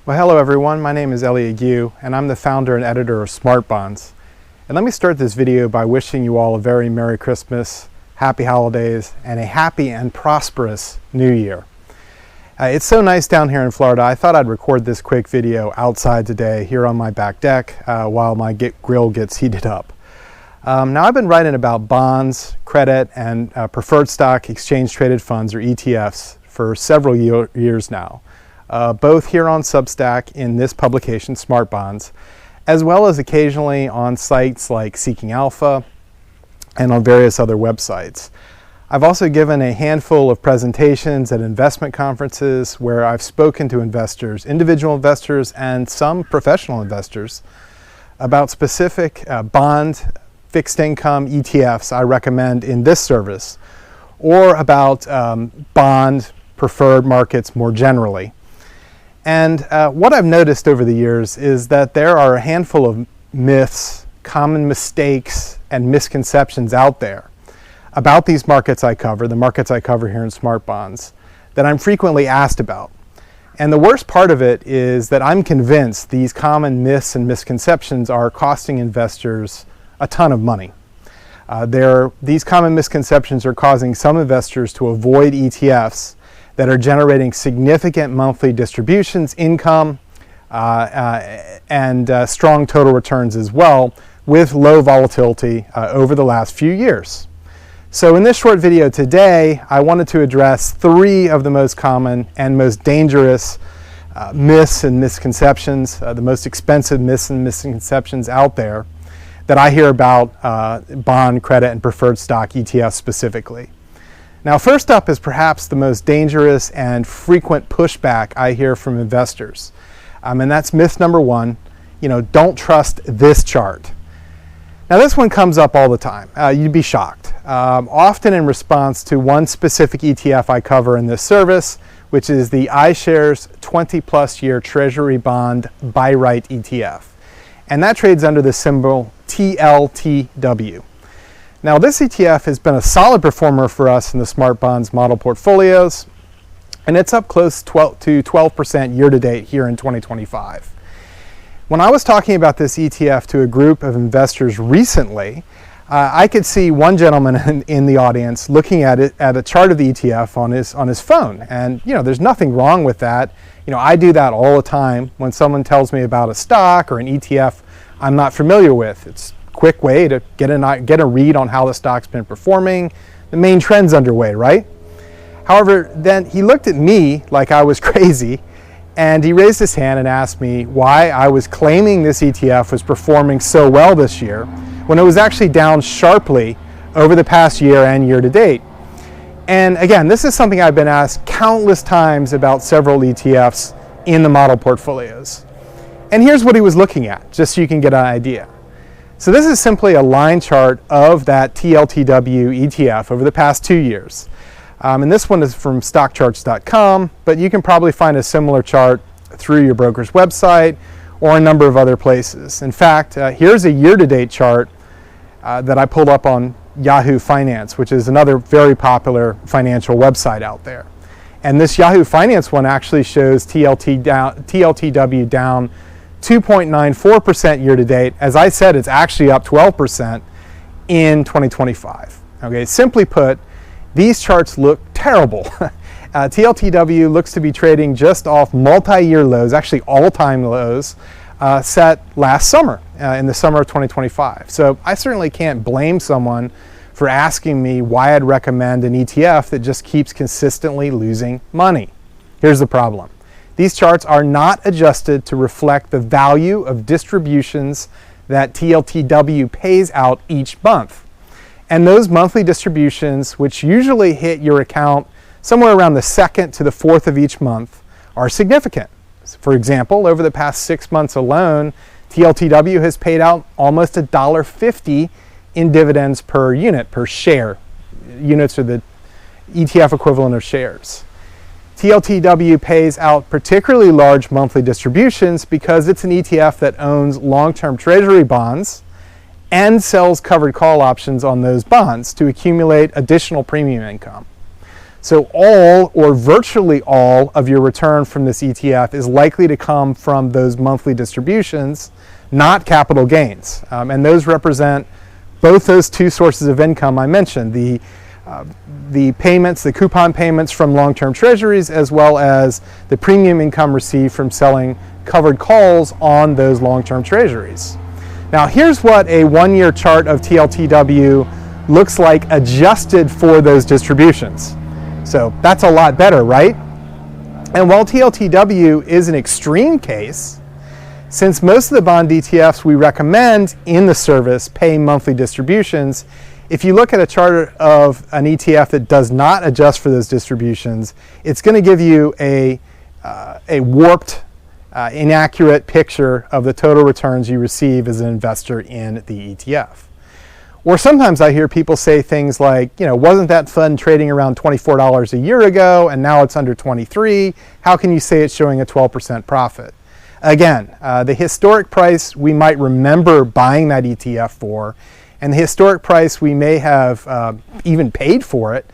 Well, hello everyone. My name is Elliot Gu, and I'm the founder and editor of Smart Bonds. And let me start this video by wishing you all a very Merry Christmas, Happy Holidays, and a happy and prosperous New Year. It's so nice down here in Florida. I thought I'd record this quick video outside today here on my back deck while my grill gets heated up. Now I've been writing about bonds, credit, and preferred stock exchange traded funds, or ETFs, for several years now. Both here on Substack in this publication, Smart Bonds, as well as occasionally on sites like Seeking Alpha and on various other websites. I've also given a handful of presentations at investment conferences where I've spoken to investors, individual investors and some professional investors, about specific bond, fixed income ETFs I recommend in this service, or about bond preferred markets more generally. And what I've noticed over the years is that there are a handful of myths, common mistakes, and misconceptions out there about these markets I cover, the markets I cover here in Smart Bonds, that I'm frequently asked about. And the worst part of it is that I'm convinced these common myths and misconceptions are costing investors a ton of money. These common misconceptions are causing some investors to avoid ETFs that are generating significant monthly distributions, income, and strong total returns as well, with low volatility over the last few years. So in this short video today, I wanted to address 3 of the most common and most dangerous myths and misconceptions, the most expensive myths and misconceptions out there that I hear about bond, credit, and preferred stock ETFs specifically. Now, first up is perhaps the most dangerous and frequent pushback I hear from investors. And that's myth number 1, don't trust this chart. Now, this one comes up all the time. You'd be shocked. Often in response to one specific ETF I cover in this service, which is the iShares 20+ year Treasury Bond Buy Right ETF. And that trades under the symbol TLTW. Now, this ETF has been a solid performer for us in the Smart Bonds model portfolios, and it's up close to 12% year to date here in 2025. When I was talking about this ETF to a group of investors recently, I could see one gentleman in the audience looking at a chart of the ETF on his phone. And there's nothing wrong with that. I do that all the time when someone tells me about a stock or an ETF I'm not familiar with. It's quick way to get a read on how the stock's been performing, the main trends underway, right? However, then he looked at me like I was crazy, and he raised his hand and asked me why I was claiming this ETF was performing so well this year when it was actually down sharply over the past year and year to date. And again, this is something I've been asked countless times about several ETFs in the model portfolios. And here's what he was looking at, just so you can get an idea. So this is simply a line chart of that TLTW ETF over the past 2 years. And this one is from stockcharts.com, but you can probably find a similar chart through your broker's website or a number of other places. In fact, here's a year-to-date chart that I pulled up on Yahoo Finance, which is another very popular financial website out there. And this Yahoo Finance one actually shows TLTW down 2.94% year to date. As I said, it's actually up 12% in 2025. Okay, simply put, these charts look terrible. TLTW looks to be trading just off multi-year lows, actually all-time lows, set last summer, in the summer of 2025. So I certainly can't blame someone for asking me why I'd recommend an ETF that just keeps consistently losing money. Here's the problem. These charts are not adjusted to reflect the value of distributions that TLTW pays out each month. And those monthly distributions, which usually hit your account somewhere around the 2nd to the 4th of each month, are significant. For example, over the past 6 months alone, TLTW has paid out almost $1.50 in dividends per unit, per share. Units are the ETF equivalent of shares. TLTW pays out particularly large monthly distributions because it's an ETF that owns long-term treasury bonds and sells covered call options on those bonds to accumulate additional premium income. So all or virtually all of your return from this ETF is likely to come from those monthly distributions, not capital gains. And those represent both those two sources of income I mentioned, the payments, the coupon payments from long-term treasuries, as well as the premium income received from selling covered calls on those long-term treasuries. Now here's what a one-year chart of TLTW looks like adjusted for those distributions. So that's a lot better, right? And while TLTW is an extreme case, since most of the bond ETFs we recommend in the service pay monthly distributions, if you look at a chart of an ETF that does not adjust for those distributions, it's going to give you a warped, inaccurate picture of the total returns you receive as an investor in the ETF. Or sometimes I hear people say things like, wasn't that fund trading around $24 a year ago and now it's under 23? How can you say it's showing a 12% profit? Again, the historic price we might remember buying that ETF for, and the historic price we may have even paid for it,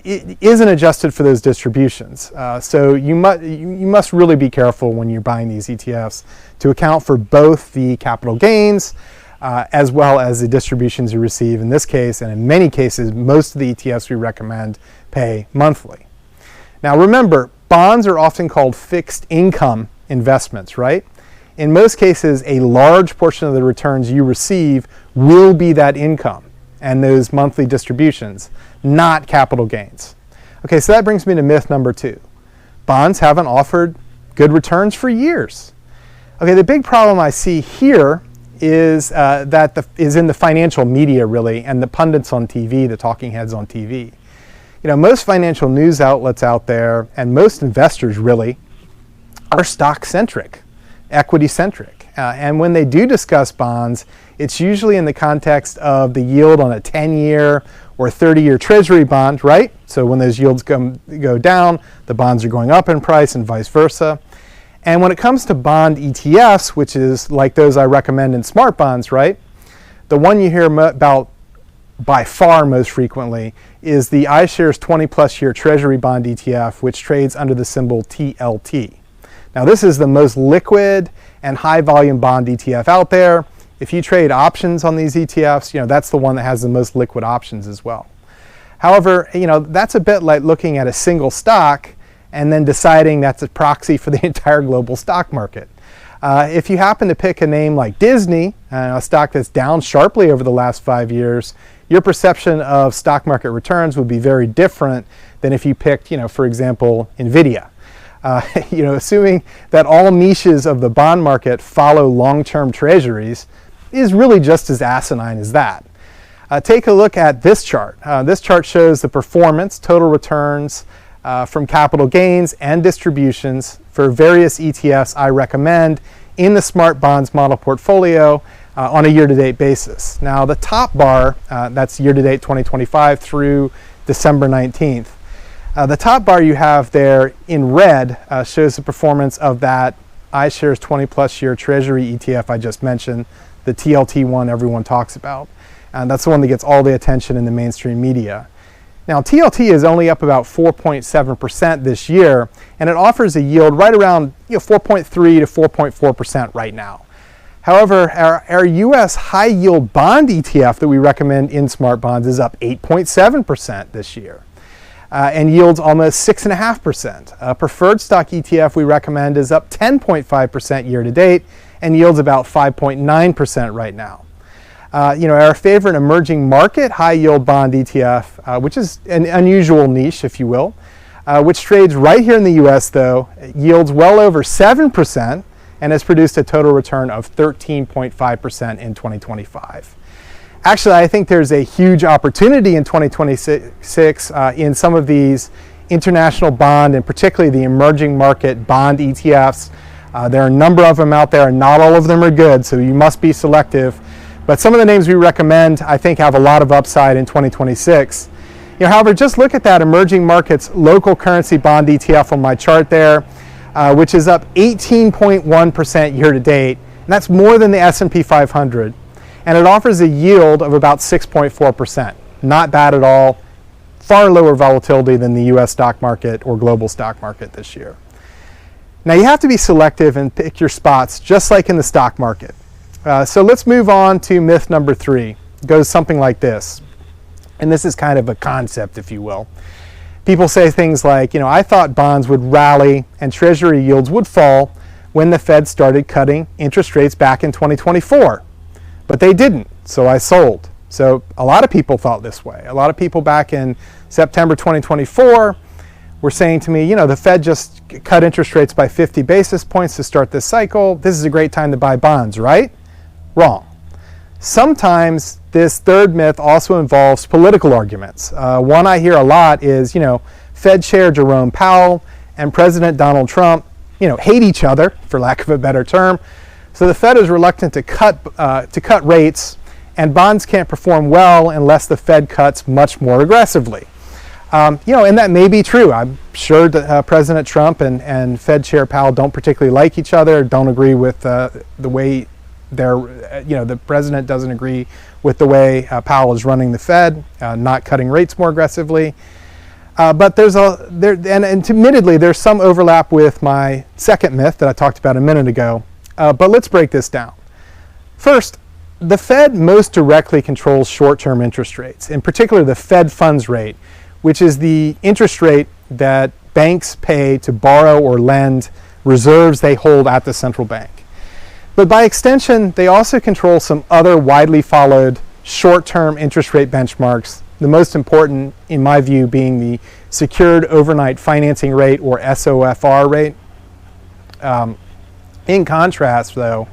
it isn't adjusted for those distributions. So you must really be careful when you're buying these ETFs to account for both the capital gains as well as the distributions you receive in this case, and in many cases, most of the ETFs we recommend pay monthly. Now remember, bonds are often called fixed income investments, right? In most cases, a large portion of the returns you receive will be that income and those monthly distributions, not capital gains. Okay, so that brings me to myth number 2. Bonds haven't offered good returns for years. Okay, the big problem I see here is is in the financial media, really, and the pundits on TV, the talking heads on TV. Most financial news outlets out there, and most investors really, are stock-centric, equity-centric. And when they do discuss bonds, it's usually in the context of the yield on a 10-year or 30-year treasury bond, right? So when those yields go down, the bonds are going up in price and vice versa. And when it comes to bond ETFs, which is like those I recommend in smart bonds, right? The one you hear about by far most frequently is the iShares 20+ year treasury bond ETF, which trades under the symbol TLT. Now this is the most liquid and high volume bond ETF out there. If you trade options on these ETFs, that's the one that has the most liquid options as well. However, that's a bit like looking at a single stock and then deciding that's a proxy for the entire global stock market. If you happen to pick a name like Disney, a stock that's down sharply over the last 5 years, your perception of stock market returns would be very different than if you picked, for example, NVIDIA. Assuming that all niches of the bond market follow long-term treasuries is really just as asinine as that. Take a look at this chart. This chart shows the performance, total returns from capital gains and distributions for various ETFs I recommend in the Smart Bonds model portfolio on a year-to-date basis. Now the top bar, that's year-to-date 2025 through December 19th. The top bar you have there in red shows the performance of that iShares 20+ year Treasury ETF I just mentioned, the TLT one everyone talks about. And that's the one that gets all the attention in the mainstream media. Now TLT is only up about 4.7% this year, and it offers a yield right around 4.3 to 4.4% right now. However, our US high yield bond ETF that we recommend in Smart Bonds is up 8.7% this year. And yields almost 6.5%. A preferred stock ETF we recommend is up 10.5% year to date and yields about 5.9% right now. Our favorite emerging market high yield bond ETF, which is an unusual niche, if you will, which trades right here in the US though, yields well over 7% and has produced a total return of 13.5% in 2025. Actually, I think there's a huge opportunity in 2026 in some of these international bond and particularly the emerging market bond ETFs. There are a number of them out there and not all of them are good, so you must be selective. But some of the names we recommend, I think, have a lot of upside in 2026. However, just look at that emerging markets local currency bond ETF on my chart there, which is up 18.1% year to date. And that's more than the S&P 500. And it offers a yield of about 6.4%. Not bad at all. far lower volatility than the US stock market or global stock market this year. Now you have to be selective and pick your spots just like in the stock market. So let's move on to myth number 3. It goes something like this. And this is kind of a concept, if you will. People say things like, I thought bonds would rally and treasury yields would fall when the Fed started cutting interest rates back in 2024. But they didn't, so I sold. So a lot of people thought this way. A lot of people back in September 2024 were saying to me, the Fed just cut interest rates by 50 basis points to start this cycle. This is a great time to buy bonds, right? Wrong. Sometimes this third myth also involves political arguments. One I hear a lot is, Fed Chair Jerome Powell and President Donald Trump, hate each other, for lack of a better term. So the Fed is reluctant to cut rates, and bonds can't perform well unless the Fed cuts much more aggressively. And that may be true. I'm sure that President Trump and Fed Chair Powell don't particularly like each other, don't agree with the way the president doesn't agree with the way Powell is running the Fed, not cutting rates more aggressively. But admittedly, there's some overlap with my second myth that I talked about a minute ago. But let's break this down. First, the Fed most directly controls short-term interest rates, in particular the Fed funds rate, which is the interest rate that banks pay to borrow or lend reserves they hold at the central bank. But by extension, they also control some other widely followed short-term interest rate benchmarks, the most important, in my view, being the Secured Overnight Financing Rate, or SOFR rate. In contrast, though,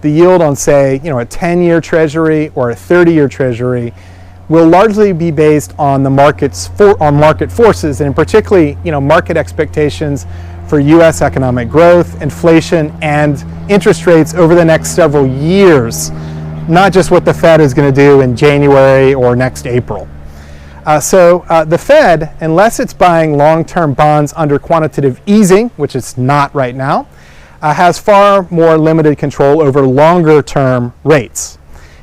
the yield on, say, a 10-year Treasury or a 30-year Treasury will largely be based on the market forces, and particularly, market expectations for U.S. economic growth, inflation, and interest rates over the next several years, not just what the Fed is going to do in January or next April. So the Fed, unless it's buying long-term bonds under quantitative easing, which it's not right now, has far more limited control over longer-term rates.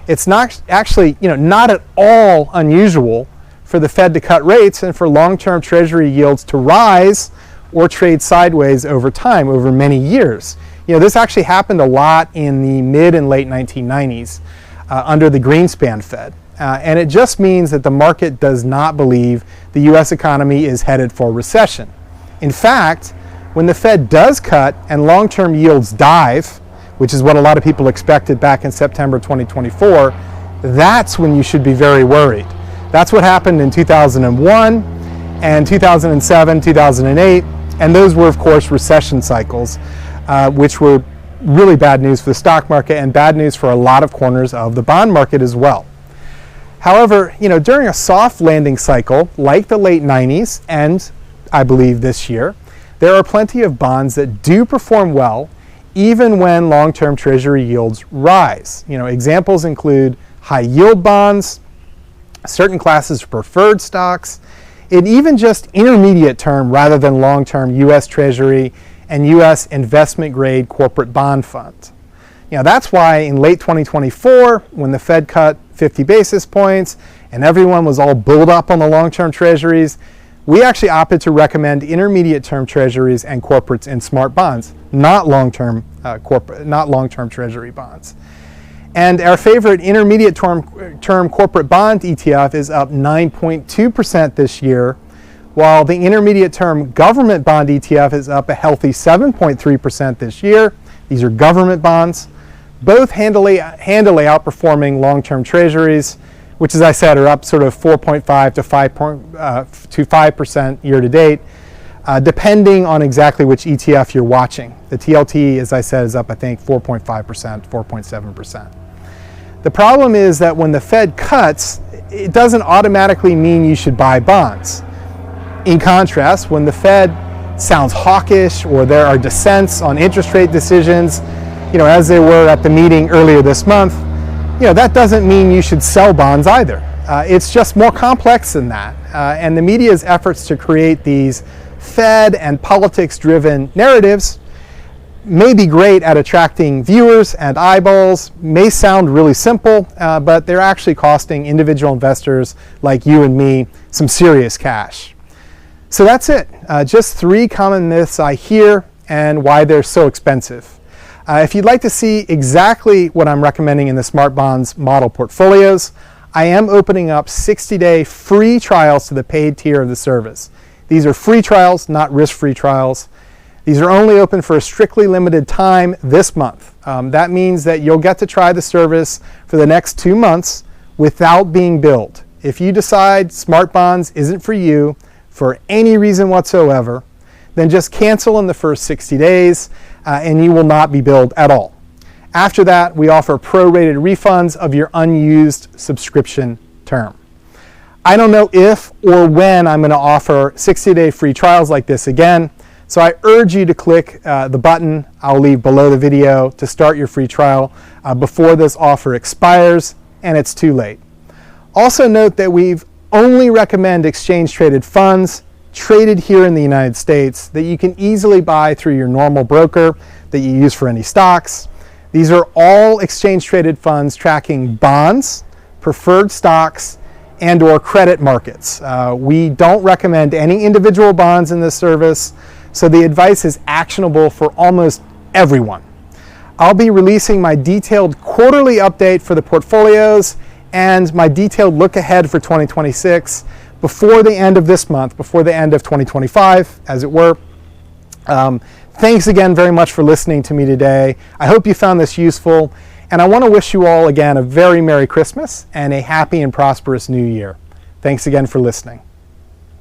It's not actually, not at all unusual for the Fed to cut rates and for long-term Treasury yields to rise or trade sideways over time, over many years. This actually happened a lot in the mid and late 1990s under the Greenspan Fed. And it just means that the market does not believe the U.S. economy is headed for recession. In fact, when the Fed does cut and long-term yields dive, which is what a lot of people expected back in September 2024, that's when you should be very worried. That's what happened in 2001 and 2007, 2008, and those were, of course, recession cycles, which were really bad news for the stock market and bad news for a lot of corners of the bond market as well. However, during a soft landing cycle like the late 90s and I believe this year, there are plenty of bonds that do perform well even when long-term Treasury yields rise. Examples include high yield bonds, certain classes of preferred stocks, and even just intermediate term rather than long-term U.S. Treasury and U.S. investment grade corporate bond funds. That's why in late 2024, when the Fed cut 50 basis points and everyone was all bulled up on the long-term Treasuries, we actually opted to recommend intermediate-term Treasuries and corporates in smart bonds, not long-term Treasury bonds. And our favorite intermediate-term corporate bond ETF is up 9.2% this year, while the intermediate-term government bond ETF is up a healthy 7.3% this year. These are government bonds, both handily outperforming long-term Treasuries, which, as I said, are up sort of 4.5 to 5% year to date, depending on exactly which ETF you're watching. The TLT, as I said, is up, I think, 4.5%, 4.7%. The problem is that when the Fed cuts, it doesn't automatically mean you should buy bonds. In contrast, when the Fed sounds hawkish or there are dissents on interest rate decisions, as they were at the meeting earlier this month, that doesn't mean you should sell bonds either. It's just more complex than that. And the media's efforts to create these Fed and politics-driven narratives may be great at attracting viewers and eyeballs, may sound really simple, but they're actually costing individual investors like you and me some serious cash. So that's it. Just 3 common myths I hear and why they're so expensive. If you'd like to see exactly what I'm recommending in the Smart Bonds model portfolios, I am opening up 60-day free trials to the paid tier of the service. These are free trials, not risk-free trials. These are only open for a strictly limited time this month. That means that you'll get to try the service for the next 2 months without being billed. If you decide Smart Bonds isn't for you for any reason whatsoever, then just cancel in the first 60 days and you will not be billed at all. After that, we offer prorated refunds of your unused subscription term. I don't know if or when I'm going to offer 60-day free trials like this again, so I urge you to click the button I'll leave below the video to start your free trial before this offer expires and it's too late. Also note that we've only recommend exchange-traded funds traded here in the United States that you can easily buy through your normal broker that you use for any stocks. These are all exchange-traded funds tracking bonds, preferred stocks, and or credit markets. We don't recommend any individual bonds in this service, so the advice is actionable for almost everyone. I'll be releasing my detailed quarterly update for the portfolios and my detailed look ahead for 2026 before the end of this month, before the end of 2025, as it were. Thanks again very much for listening to me today. I hope you found this useful, and I want to wish you all again a very Merry Christmas and a happy and prosperous New Year. Thanks again for listening.